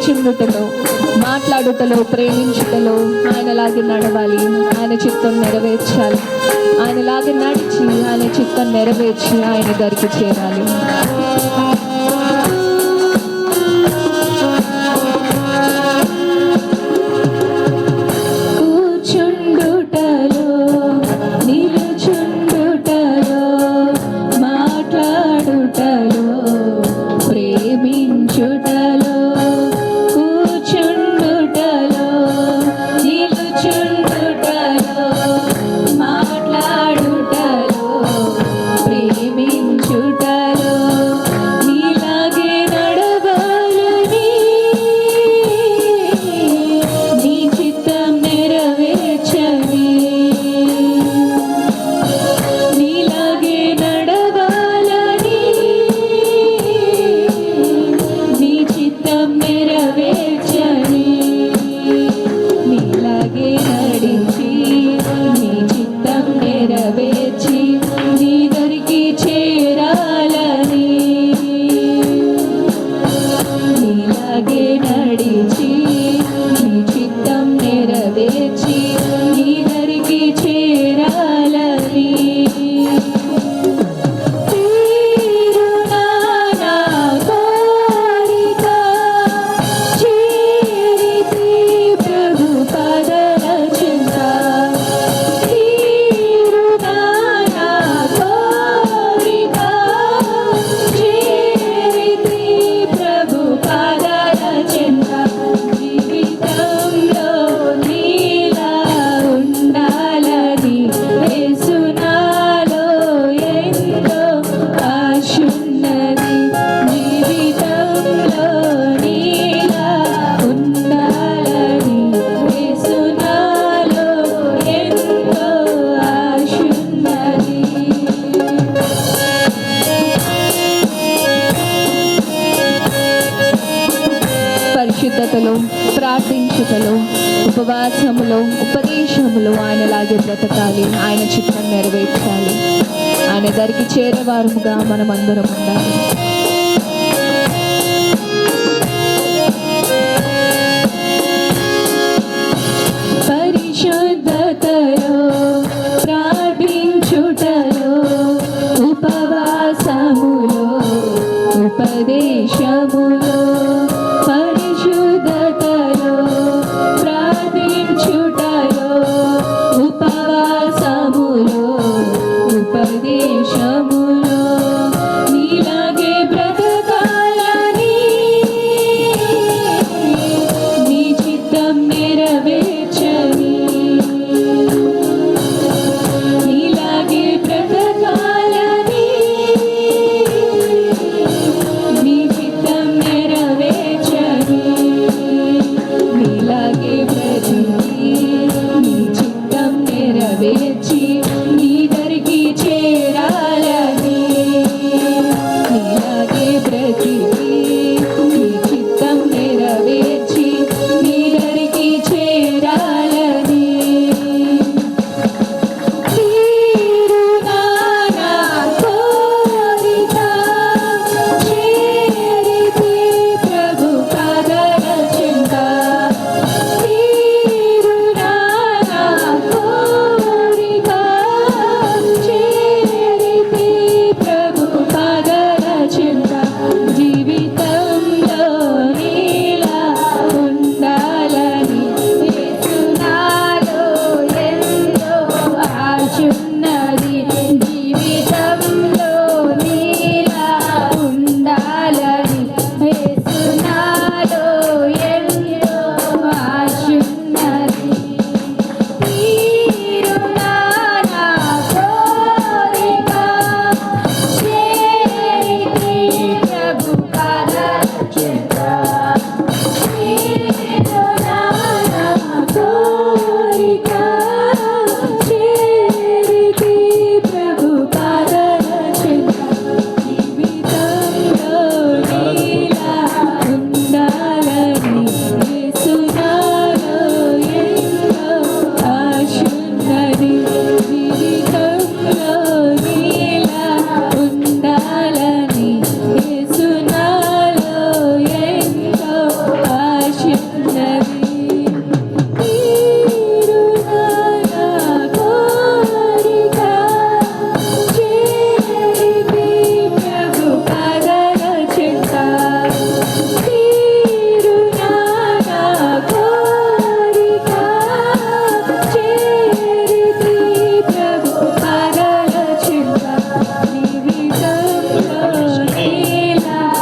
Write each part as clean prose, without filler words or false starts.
కూర్చుండుటలో, మాట్లాడుటలో, ప్రేమించుటలో ఆయనలాగే నడవాలి. ఆయన చిత్తం నెరవేర్చాలి. ఆయనలాగే నడిచి ఆయన చిత్తం నెరవేర్చి ఆయన దగ్గరికి చేరాలి. పరిశుద్ధతలో, ప్రార్థించుటలో, ఉపవాసములో, ఉపదేశములో ఆయనలాగే బ్రతకాలి. ఆయన చిత్తం నెరవేర్చాలి. ఆయన దగ్గరికి చేరేవారముగా మనం అందరం ఉండాలి. పరిశుద్ధతలో, ప్రార్థించుటలో, ఉపవాసములో, ఉపదేశములో, ఉపదేశములో నీలాగే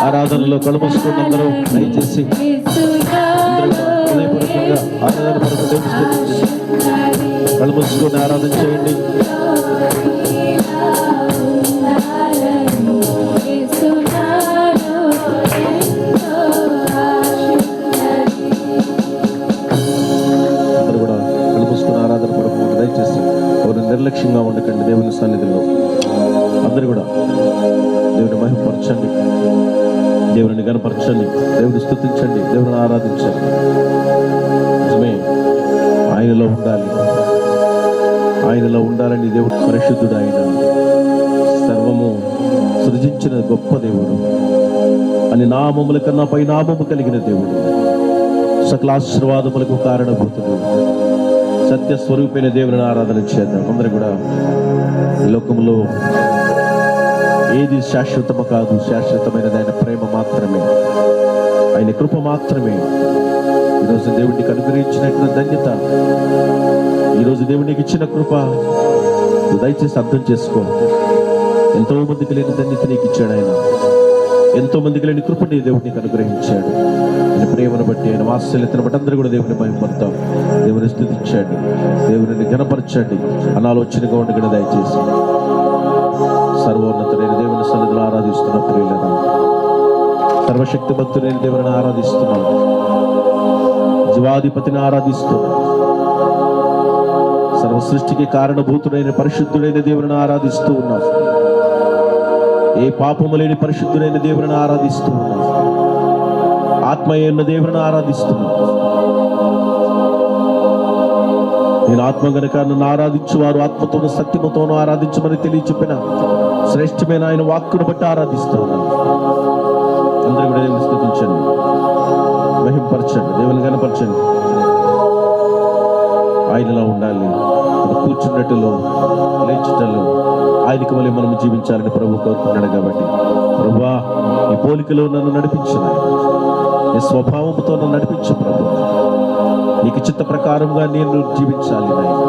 ఆరాధనలో కలుపుసుకున్న అందరూ దయచేసి హృదయపూర్వకంగా ఆరాధన కొరకు దేవుని కలుపుసుకుని ఆరాధన చేయండి. అందరూ కూడా కలుపుసుకుని ఆరాధన కొరకు దయచేసి ఎవరు నిర్లక్ష్యంగా ఉండకండి. దేవుని సన్నిధిలో అందరూ కూడా దేవుని మహిమపరచండి, దేవుని గణపరచండి, దేవుని స్తుతించండి, దేవుని ఆరాధించండి. నిజమే, ఆయనలో ఉండాలి, ఆయనలో ఉండాలని దేవుడు పరిశుద్ధుడు. ఆయన సర్వము సృజించిన గొప్ప దేవుడు, అని నామముల కన్నా పై నామము కలిగిన దేవుడు, సకల ఆశీర్వాదములకు కారణభూతుడు, సత్య స్వరూపైన దేవుని ఆరాధన చేద్దాం. అందరూ కూడా ఈ లోకంలో ఏది శాశ్వతము కాదు, శాశ్వతమైనది ఆయన ప్రేమ మాత్రమే, ఆయన కృప మాత్రమే. ఈరోజు దేవుడికి అనుగ్రహించినటువంటి ధన్యత, ఈరోజు దేవునికి ఇచ్చిన కృప దయచేసి అర్థం చేసుకో. ఎంతో మందికి లేని ధన్యత నీకు ఇచ్చాడు ఆయన, ఎంతో మందికి లేని కృప నీ దేవుడు నీకు అనుగ్రహించాడు. ఆయన ప్రేమను బట్టి, ఆయన వాత్సల్యతను బట్టి అందరూ కూడా దేవుని మహిమపడతాం. దేవుని స్తుతించండి, దేవుని ఘనపరచండి, అనాలోచనగా ఉండగా దయచేసి సర్వోన్నతుడైన దేవుని సన్నిధిలో ఆరాధిస్తున్న ప్రియులరా, సర్వశక్తిమంతుడైన దేవుని ఆరాధిస్తున్నాం, జీవాధిపతిని ఆరాధిస్తున్నాం, సర్వ సృష్టికి కారణభూతుడైన పరిశుద్ధుడైన దేవుని ఆరాధిస్తూ ఉన్నాం, ఏ పాపము లేని పరిశుద్ధుడైన దేవుని ఆరాధిస్తూ ఉన్నాం, ఆత్మయ్య దేవుని ఆరాధిస్తున్నాం. నేను ఆత్మ గనుక నన్ను ఆరాధించు వారు ఆత్మతోనూ సత్యముతోనూ ఆరాధించమని తెలియచెప్పిన శ్రేష్టమైన ఆయన వాక్కును బట్టి ఆరాధిస్తూ ఉన్నాను. అందరూ కూడా దేవుని స్తుతించండి, మహిమపరచండి, దేవుని గణపరచండి. ఆయనలో ఉండాలి, కూర్చున్నట్టులో లేచుటలో ఆయనకి మళ్ళీ మనం జీవించాలని ప్రభు కోరుకున్నాడు. కాబట్టి ప్రభువా, ఈ పోలికలో నన్ను నడిపించిన, నీ స్వభావంతో నన్ను నడిపించు ప్రభు. నీకు చిత్త ప్రకారంగా నేను జీవించాలి నాయన,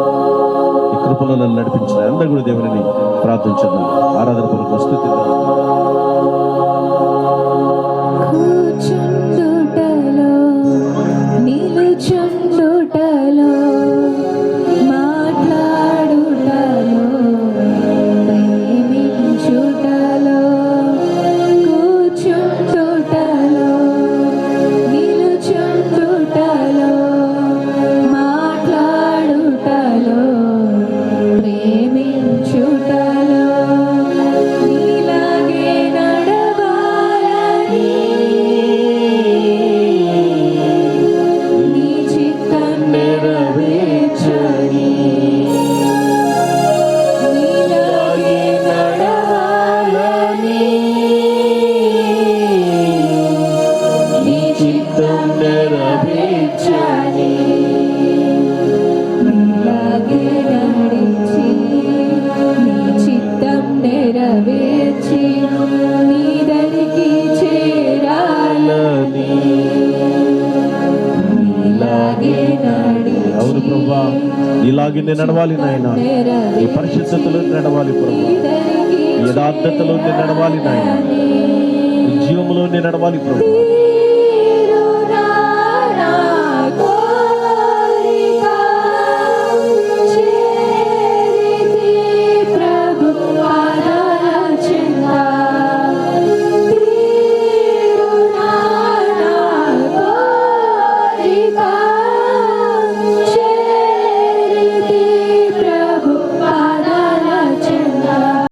ఈ కృపలో నన్ను నడిపించిన. అందరూ కూడా దేవుని ప్రార్థించండి, ఆరాధన కొరకు స్తుతిద్దాం. కూర్చుండుటలో, నిలుచుండుటలో, మాట్లాడుటలో, ప్రేమించుటలో, కూర్చుండుటలో, నిలుచుండుటలో, మాట్లాడుటలో, ప్రేమించుటలో, నీలాగే నడవాలని, నీ చిత్తం నెరవేర్చని, నీలాగే నడవాలని, నీ చిత్తం నెరవేర్చని, నీలాగే నడిచి, నీ చిత్తం నెరవేర్చి, నీ దరికి చేరాలని, నీలాగే నడిచి, అవును ప్రభువా, ఇలాగే నేను నడవాలి నాయన, ఈ పరిశుద్ధతలో నడవాలి ప్రభు, ఈ యథార్థతలో నేను నడవాలి నాయన, ఈ జీవములో నేను నడవాలి ప్రభు.